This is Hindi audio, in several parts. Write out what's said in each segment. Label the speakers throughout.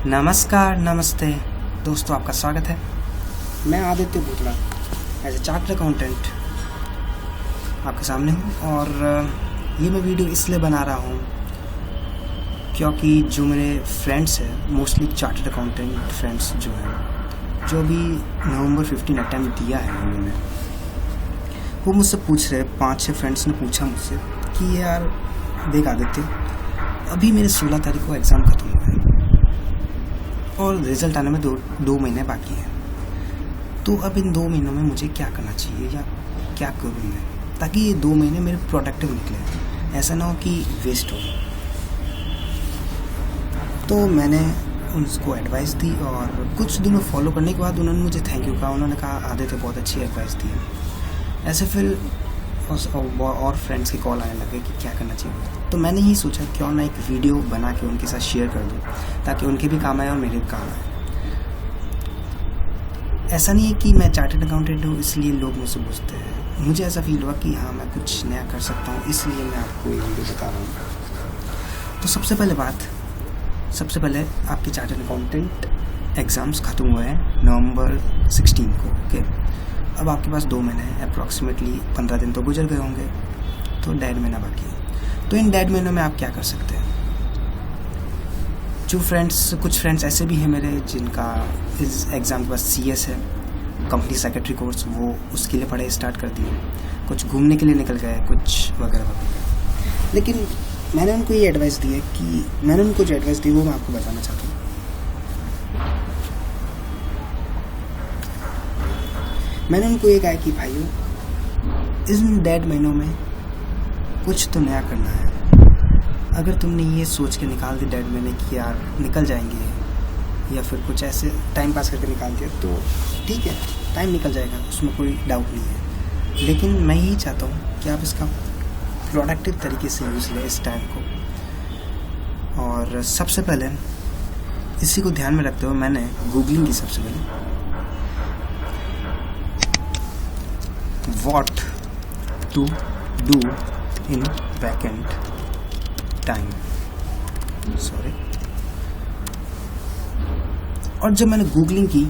Speaker 1: नमस्कार, नमस्ते दोस्तों, आपका स्वागत है। मैं आदित्य भूतड़ा एज ए चार्टर्ड अकाउंटेंट आपके सामने हूँ और ये मैं वीडियो इसलिए बना रहा हूँ क्योंकि जो मेरे फ्रेंड्स हैं, मोस्टली चार्टर्ड अकाउंटेंट फ्रेंड्स जो हैं, जो भी नवंबर 15 अटैम्प्ट दिया है उन्होंने, वो मुझसे पूछ रहे, 5-6 फ्रेंड्स ने पूछा मुझसे कि यार देख आदित्य, अभी मेरे 16 तारीख को एग्ज़ाम ख़त्म हुआ है और रिज़ल्ट आने में दो महीने बाकी हैं। तो अब इन 2 महीनों में मुझे क्या करना चाहिए या क्या करूँ मैं, ताकि ये 2 महीने मेरे प्रोडक्टिव निकले, ऐसा ना हो कि वेस्ट हो। तो मैंने उनको एडवाइस दी और कुछ दिनों फॉलो करने के बाद उन्होंने मुझे थैंक यू कहा। उन्होंने कहा आदित्य बहुत अच्छी एडवाइस दी है। ऐसे फिर और फ्रेंड्स के कॉल आने लगे कि क्या करना चाहिए। तो मैंने ही सोचा क्यों ना एक वीडियो बना के उनके साथ शेयर कर दूं, ताकि उनके भी काम आए और मेरे भी काम आए। ऐसा नहीं है कि मैं चार्टर्ड अकाउंटेंट हूँ इसलिए लोग मुझसे पूछते हैं, मुझे ऐसा फील हुआ कि हाँ मैं कुछ नया कर सकता हूँ, इसलिए मैं आपको ये वीडियो बता रहा हूँ। तो सबसे पहले आपके चार्टर्ड अकाउंटेंट एग्ज़ाम्स ख़त्म हुए हैं नवंबर 16 को। ओके, अब आपके पास 2 महीने हैं, अप्रॉक्सीमेटली 15 दिन तो गुजर गए होंगे, तो 1.5 महीना बाकी है। तो इन 1.5 महीनों में आप क्या कर सकते हैं? कुछ फ्रेंड्स ऐसे भी हैं मेरे जिनका इस एग्ज़ाम के बाद CS है, कंपनी सेक्रेटरी कोर्स, वो उसके लिए पढ़ाई स्टार्ट कर दी। कुछ घूमने के लिए निकल गए, कुछ वगैरह वगैरह। लेकिन मैंने उनको ये एडवाइस दी है कि मैंने उनको जो एडवाइस दी वो मैं आपको बताना चाहता हूँ। मैंने उनको ये कहा कि भाइयों, इन 1.5 महीनों में कुछ तो नया करना है। अगर तुमने ये सोच के निकाल दी 1.5 महीने कि यार निकल जाएंगे, या फिर कुछ ऐसे टाइम पास करके निकाल दिया, तो ठीक है, टाइम निकल जाएगा, उसमें कोई डाउट नहीं है। लेकिन मैं यही चाहता हूँ कि आप इसका प्रोडक्टिव तरीके से यूज़ लें इस टाइम को। और सबसे पहले इसी को ध्यान में रखते हुए मैंने गूगलिंग की सबसे पहले what to do in vacant time, और जब मैंने गूगलिंग की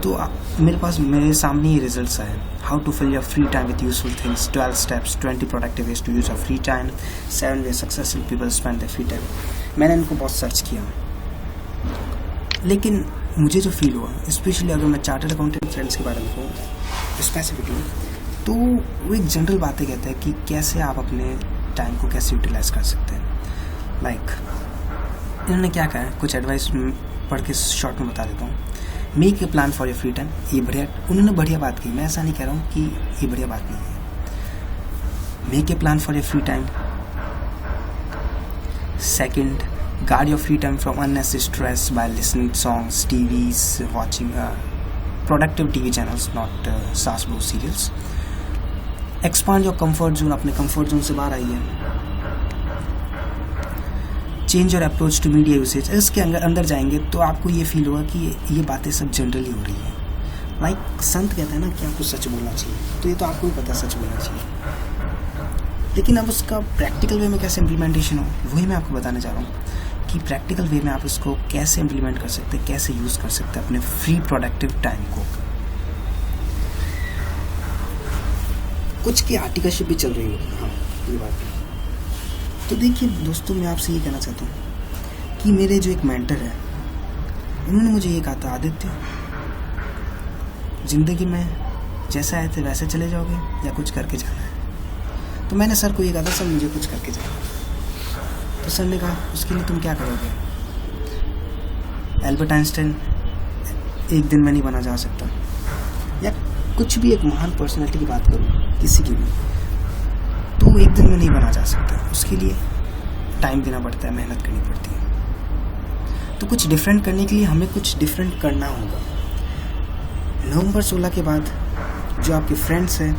Speaker 1: तो मेरे सामने ही रिजल्ट्स आए। How to fill your free time with useful things, 12 steps, 20 productive ways to use your free time, 7 way successful people spend their free time. मैंने इनको बहुत सर्च किया, लेकिन मुझे जो फील हुआ, स्पेशली अगर मैं चार्टर्ड अकाउंटेंट फ्रेंड्स के बारे में कहूँ स्पेसिफिकली, तो वो एक जनरल बातें कहते हैं कि कैसे आप अपने टाइम को कैसे यूटिलाइज कर सकते हैं। इन्होंने क्या कहा है, कुछ एडवाइस पढ़ के शॉर्ट में बता देता हूँ। Make a plan for your free time, ये उन्होंने बढ़िया बात की। मैं ऐसा नहीं कह रहा हूँ कि ये बढ़िया बात नहीं है। Make a plan for your free time. Second, guard your free time from unnecessary stress by listening songs, TVs, watching productive TV channels, not सास बहू serials. Expand your comfort zone, अपने कंफर्ट जोन से बाहर आइए। Change your approach to media usage. इसके अंदर जाएंगे तो आपको ये फील होगा कि ये बातें सब जनरली हो रही है। संत कहते हैं ना कि आपको सच बोलना चाहिए, तो ये तो आपको भी पता है सच बोलना चाहिए, लेकिन अब उसका प्रैक्टिकल वे में कैसे इम्प्लीमेंटेशन हो, वही मैं आपको बताने जा रहा हूँ कि प्रैक्टिकल वे में आप उसको कैसे इम्प्लीमेंट कर सकते हैं, कैसे यूज़ कर सकते हैं अपने फ्री प्रोडक्टिव टाइम को। कुछ की आर्टिकलशिप भी चल रही होगी, हाँ ये बात है। तो देखिए दोस्तों, मैं आपसे ये कहना चाहता हूँ कि मेरे जो एक मेंटर है, उन्होंने मुझे ये कहा था, आदित्य ज़िंदगी में जैसे आए थे वैसे चले जाओगे या कुछ करके जाना है। तो मैंने सर को ये कहा था, सर मुझे कुछ करके जाना। तो सर ने कहा उसके लिए तुम क्या करोगे? एल्बर्ट आइंस्टाइन एक दिन में नहीं बना जा सकता, या कुछ भी एक महान पर्सनैलिटी की बात करूँ किसी की भी, तो एक दिन में नहीं बना जा सकता। उसके लिए टाइम देना पड़ता है, मेहनत करनी पड़ती है। तो कुछ डिफरेंट करने के लिए हमें कुछ डिफरेंट करना होगा। नवंबर 16 के बाद जो आपके फ्रेंड्स हैं,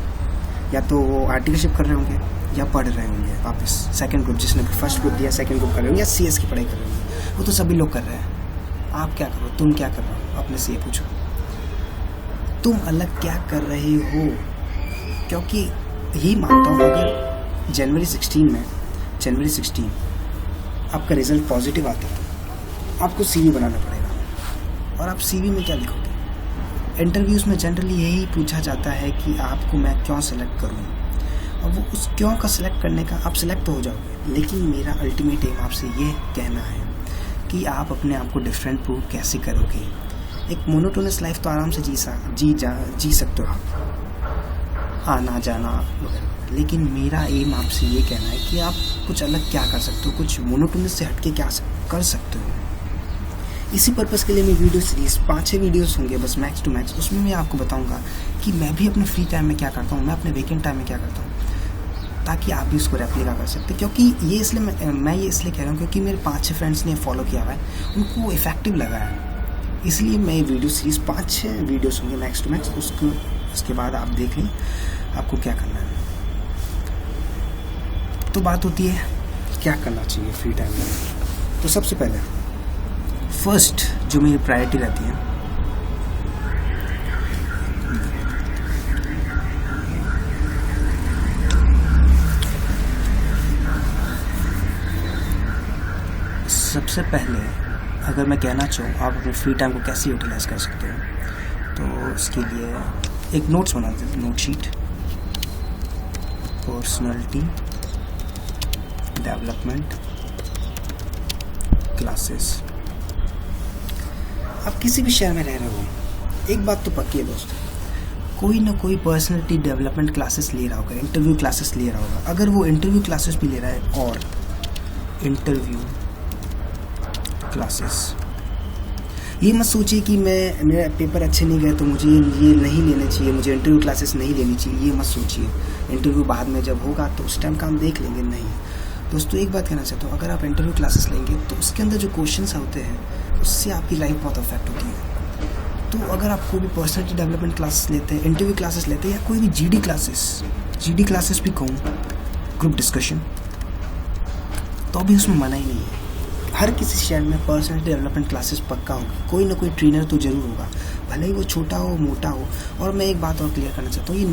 Speaker 1: या तो वो आर्टिकलशिप कर रहे होंगे या पढ़ रहे होंगे वापस, सेकंड ग्रुप, जिसने फर्स्ट ग्रुप दिया सेकंड ग्रुप कर रहे होंगे, या CS की पढ़ाई कर रहे होंगे, वो तो सभी लोग कर रहे हैं। आप क्या करो, तुम क्या कर रहे हो, अपने से ये पूछो, तुम अलग क्या कर रहे हो। क्योंकि यही मानता हूँ, अगर जनवरी 16 आपका रिजल्ट पॉजिटिव आता है तो आपको CV बनाना पड़ेगा। और आप CV में क्या लिखोगे? इंटरव्यूज़ में जनरली यही पूछा जाता है कि आपको मैं क्यों सेलेक्ट करूँ, और वो उस क्यों का सिलेक्ट करने का आप सिलेक्ट तो हो जाओगे, लेकिन मेरा अल्टीमेट एम आपसे ये कहना है कि आप अपने आप को डिफरेंट प्रूव कैसे करोगे। एक मोनोटोनस लाइफ तो आराम से जी सकते हो आप, आना जाना वगैरह, लेकिन मेरा एम आपसे ये कहना है कि आप कुछ अलग क्या कर सकते हो, कुछ मोनोटोनस से हटके क्या कर सकते हो। इसी पर्पज़ के लिए मैं वीडियो सीरीज़ 5-6 वीडियोस होंगे बस मैक्स टू मैक्स, उसमें मैं आपको बताऊंगा कि मैं भी अपने फ्री टाइम में क्या करता हूँ, मैं अपने वीकेंड टाइम में क्या करता हूँ, ताकि आप भी उसको रेप्लिका कर सकते। क्योंकि ये इसलिए मैं ये इसलिए कह रहा हूँ क्योंकि मेरे 5-6 फ्रेंड्स ने फॉलो किया हुआ है, उनको इफेक्टिव लगा है, इसलिए मैं वीडियो सीरीज़ 5-6 वीडियोस होंगे मैक्स टू मैक्स, उसके बाद आप देख लें आपको क्या करना है। तो बात होती है क्या करना चाहिए फ्री टाइम में। तो सबसे पहले फर्स्ट जो मेरी प्रायोरिटी रहती है, सबसे पहले अगर मैं कहना चाहूँ आप अपने फ्री टाइम को कैसे यूटिलाइज कर सकते हो, तो इसके लिए एक नोट्स बना देते हैं, note sheet, personality development classes. आप किसी भी शहर में रह रहे हो, एक बात तो पक्की है दोस्त, कोई ना कोई पर्सनालिटी डेवलपमेंट क्लासेस ले रहा होगा, इंटरव्यू क्लासेस ले रहा होगा। अगर वो इंटरव्यू क्लासेस भी ले रहा है और इंटरव्यू क्लासेस, ये मत सोचिए कि मेरा पेपर अच्छे नहीं गए तो मुझे ये नहीं लेने चाहिए, मुझे इंटरव्यू क्लासेस नहीं लेनी चाहिए, ये मत सोचिए। इंटरव्यू बाद में जब होगा तो उस टाइम का हम देख लेंगे। नहीं दोस्तों, एक बात कहना चाहता हूँ, अगर आप इंटरव्यू क्लासेस लेंगे तो उसके अंदर जो क्वेश्चंस होते हैं उससे आपकी लाइफ बहुत अफेक्ट होती है। तो अगर आप कोई भी पर्सनालिटी डेवलपमेंट क्लासेस लेते हैं, इंटरव्यू क्लासेस लेते हैं, या कोई भी जीडी क्लासेस भी कहूँ, ग्रुप डिस्कशन, तो अभी उसमें मना ही नहीं है। हर किसी शहर में पर्सनालिटी डेवलपमेंट क्लासेस पक्का होगी, कोई ना कोई ट्रेनर तो जरूर होगा, भले ही वो छोटा हो मोटा हो। और मैं एक बात और क्लियर करना चाहता हूँ, ये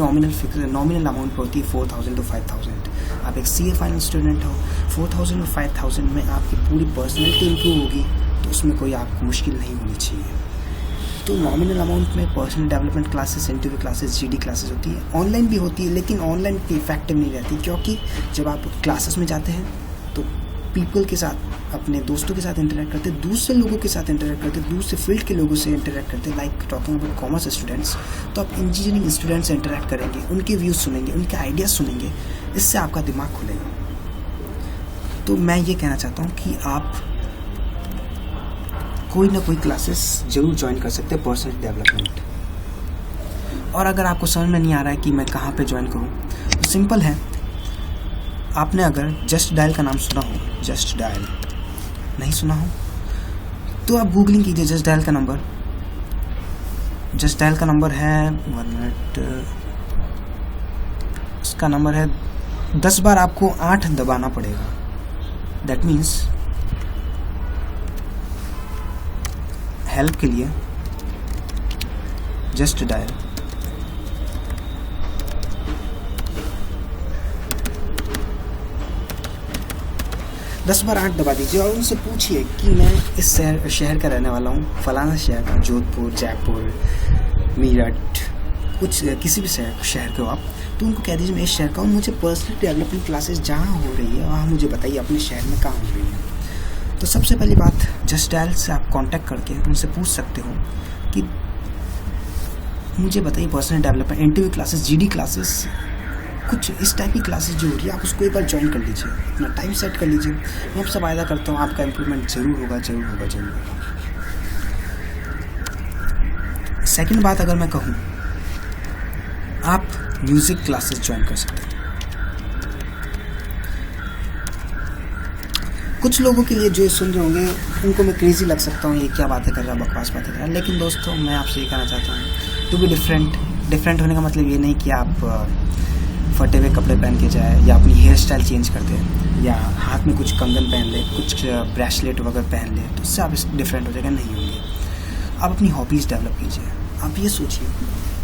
Speaker 1: नॉमिनल अमाउंट पर होती है 4000 to 5000। आप एक CA फाइनल स्टूडेंट हो, 4000 और 5000 में आपकी पूरी पर्सनैलिटी इंप्रूव होगी, तो उसमें कोई आपको मुश्किल नहीं होनी चाहिए। तो नॉमिनल अमाउंट में personal development classes, interview classes, GD classes होती है, ऑनलाइन भी होती है, लेकिन ऑनलाइन इतनी इफेक्टिव नहीं रहती, क्योंकि जब आप क्लासेस में जाते हैं तो पीपल के साथ, अपने दोस्तों के साथ इंटरेक्ट करते, दूसरे लोगों के साथ इंटरेक्ट करते, दूसरे फील्ड के लोगों से इंटरेक्ट करते, like talking about commerce students, तो आप इंजीनियरिंग स्टूडेंट्स से इंटरेक्ट करेंगे, उनके व्यूज़ सुनेंगे, उनके आइडियाज़ सुनेंगे, इससे आपका दिमाग खुलेगा। तो मैं ये कहना चाहता हूँ कि आप कोई ना कोई क्लासेस जरूर ज्वाइन कर सकते हैं पर्सनल डेवलपमेंट। और अगर आपको समझ में नहीं आ रहा है कि मैं कहाँ पे ज्वाइन करूँ, तो सिंपल है, आपने अगर जस्ट डायल का नाम सुना हो, जस्ट डायल नहीं सुना हो तो आप गूगलिंग कीजिए जस्ट डायल का नंबर। जस्ट डायल का नंबर है 1 मिनट, इसका नंबर है 10 बार आपको 8 दबाना पड़ेगा। दैट मीन्स हेल्प के लिए जस्ट डायल, दस बार 8 दबा दीजिए और उनसे पूछिए कि मैं इस शहर का रहने वाला हूँ, फलाना शहर का, जोधपुर, जयपुर, मीरठ, कुछ किसी भी शहर के हो आप, तो उनको कह दीजिए मैं इस शहर का हूँ, मुझे पर्सनल डेवलपमेंट क्लासेस जहाँ हो रही है वहाँ मुझे बताइए अपने शहर में कहाँ हो रही है। तो सबसे पहली बात, जस्ट डायल से आप कांटेक्ट करके उनसे पूछ सकते हो कि मुझे बताइए personal development, interview classes, GD classes, कुछ इस टाइप की क्लासेस जो हो रही है आप उसको एक बार ज्वाइन कर लीजिए, अपना टाइम सेट कर लीजिए। मैं आपसे वायदा करता हूँ आपका इम्प्रूवमेंट जरूर होगा। सेकंड बात अगर मैं कहूँ, आप म्यूज़िक क्लासेस ज्वाइन कर सकते हैं। कुछ लोगों के लिए जो सुन रहे होंगे उनको मैं क्रेजी लग सकता हूँ, ये क्या बातें कर रहा है, बकवास बातें कर रहा है, लेकिन दोस्तों मैं आपसे ये कहना चाहता हूँ टू बी डिफरेंट होने का मतलब ये नहीं कि आप फटे हुए कपड़े पहन के जाए या अपनी हेयर स्टाइल चेंज कर दे या हाथ में कुछ कंगन पहन ले, कुछ ब्रेसलेट वगैरह पहन ले, तो उससे आप डिफरेंट हो जाएगा, नहीं होंगे। आप अपनी हॉबीज़ डेवलप कीजिए, आप ये सोचिए,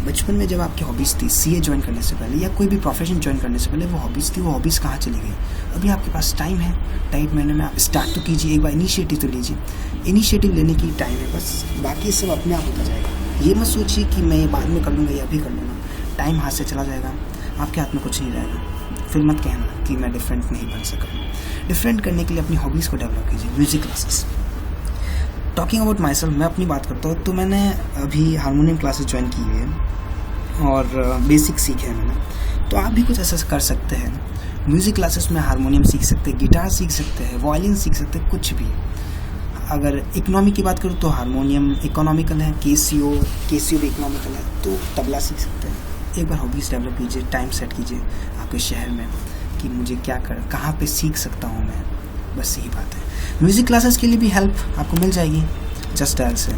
Speaker 1: बचपन में जब आपकी हॉबीज़ थी सीए ज्वाइन करने से पहले या कोई भी प्रोफेशन ज्वाइन करने से पहले, वो हॉबीज़ थी, वो हॉबीज़ कहाँ चली गई? अभी आपके पास टाइम है, टाइम महीने में आप स्टार्ट तो कीजिए, एक बार इनिशिएटिव तो लीजिए। इनिशिएटिव लेने की टाइम है, बस बाकी सब अपने आप होता जाएगा। ये मत सोचिए कि मैं ये बाद में कर लूँगा या अभी कर लूँगा, टाइम हाथ से चला जाएगा, आपके हाथ में कुछ नहीं रहेगा। फिर मत कहना कि मैं डिफरेंट नहीं बन सका। डिफरेंट करने के लिए अपनी हॉबीज़ को डेवलप कीजिए। Music classes, talking about my self, मैं अपनी बात करता हूँ तो मैंने अभी हारमोनियम क्लासेस ज्वाइन की हुई है और बेसिक सीखे हैं मैंने। तो आप भी कुछ ऐसा कर सकते हैं। म्यूज़िक क्लासेस में हारमोनियम सीख सकते हैं, गिटार सीख सकते हैं, वायलिन सीख सकते हैं, कुछ भी। अगर इकोनॉमी की बात करूँ तो हारमोनियम इकोनॉमिकल है, केसियो भी इकोनॉमिकल है, तो तबला सीख सकते हैं। एक बार हॉबीज़ डेवलप कीजिए, टाइम सेट कीजिए आपके शहर में कि मुझे क्या कर, कहाँ पे सीख सकता हूँ मैं, बस यही बात है। म्यूज़िक क्लासेस के लिए भी हेल्प आपको मिल जाएगी जस्ट डायल से,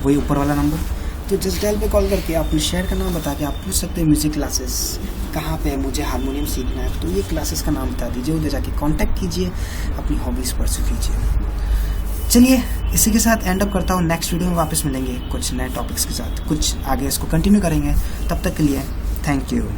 Speaker 1: वही ऊपर वाला नंबर। तो जस्ट डायल पे कॉल करके अपने शहर का नाम बता के आप पूछ सकते हैं म्यूज़िक क्लासेस कहाँ पे है, मुझे हारमोनियम सीखना है, तो ये क्लासेस का नाम बता दीजिए, उधर जाके कांटेक्ट कीजिए, अपनी हॉबीज़ परस्यू कीजिए। चलिए इसी के साथ एंड अप करता हूँ। नेक्स्ट वीडियो में वापस मिलेंगे कुछ नए टॉपिक्स के साथ, कुछ आगे इसको कंटिन्यू करेंगे। तब तक के लिए थैंक यू।